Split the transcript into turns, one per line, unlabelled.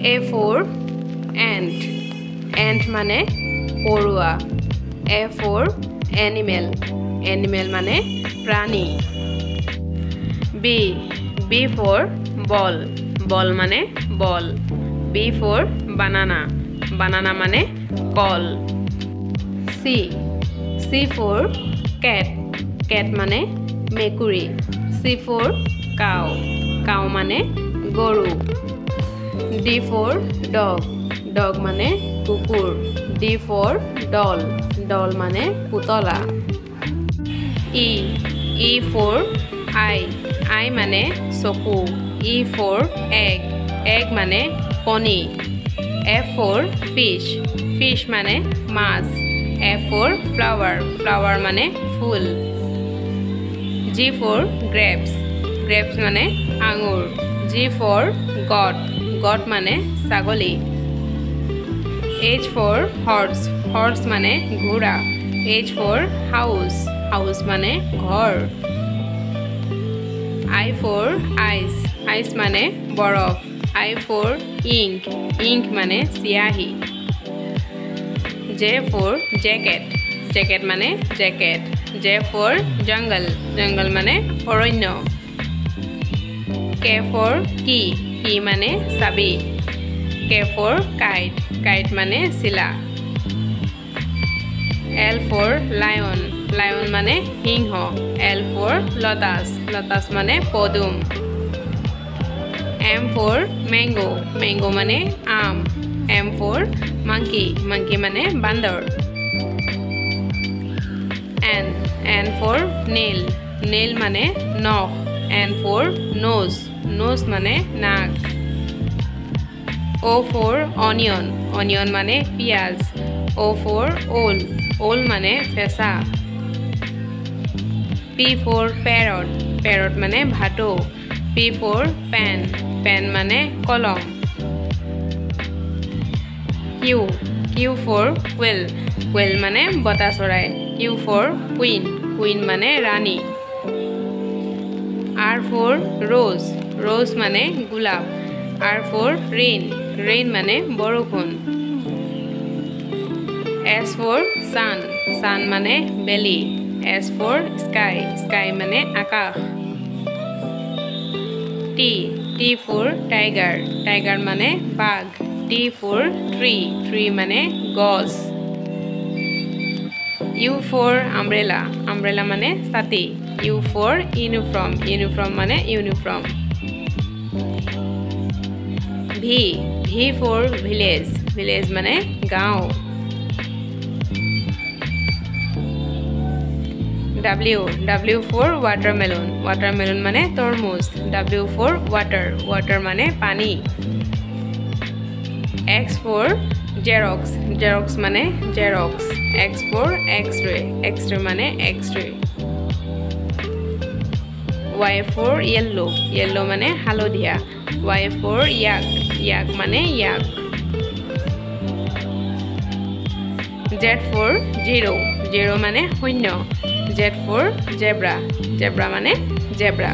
A for ant. Ant মানে পৰুৱা. A for animal. Animal মানে প্ৰাণী. B for ball. Ball মানে ball. B for banana. Banana মানে কল. C for cat. Cat মানে মেকুৰী. C for cow. Cow মানে গৰু. D for dog. Dog মানে কুকুৰ. D for doll. Doll মানে পুতলা. E for eye. Eye মানে চকু. E for egg. Egg মানে কণী. F for fish. Fish মানে মাছ. F for flower. Flower মানে ফুল. G for grapes. Grapes মানে আঙুৰ. G for goat. Goat মানে ছাগলী. H for horse. Horse মানে ঘোঁৰা. H for house. House মানে ঘৰ. I for ice. Ice মানে বৰফ. I for ink. Ink মানে চিয়াহী. J for jacket. Jacket মানে jacket. J for jungle. Jungle মানে অৰণ্য. K for key. Key মানে চাবি. K for kite. Kite মানে চিলা. L for lion. Lion মানে সিংহ. L for lotus. Lotus মানে পদুম. M for mango. Mango মানে আম. M for monkey. Monkey মানে বান্দৰ. N for nail. Nail মানে নখ. N for nose. Nose মানে নাক. O for onion. Onion মানে পিয়াজ. O for owl. Owl মানে ফেঁচা. P for parrot. Parrot মানে ভাটৌ. P for pen. Pen মানে কলম. Q for quail. Quail মানে বতা চৰাই. Q for queen. Queen মানে ৰাণী. R for rose. Rose মানে গোলাপ. R for rain. Rain মানে বৰষুণ. S for sun. Sun মানে বেলি. S for sky. Sky মানে আকাশ. T for tiger. Tiger মানে বাঘ. T for tree. Tree মানে গছ. U for umbrella. Umbrella মানে ছাতি. U for uniform. Uniform মানে uniform. V for village. Village মানে গাঁও. W for watermelon. Watermelon মানে তৰমুজ. W for water. Water মানে পানী. X for xerox. Xerox মানে xerox. X for x-ray. X-ray মানে x-ray. Y for yellow. Yellow মানে হালধীয়া. Y for yak. Yak মানে yak. Z for zero. Zero মানে শূন্য. Z for zebra. Zebra মানে zebra.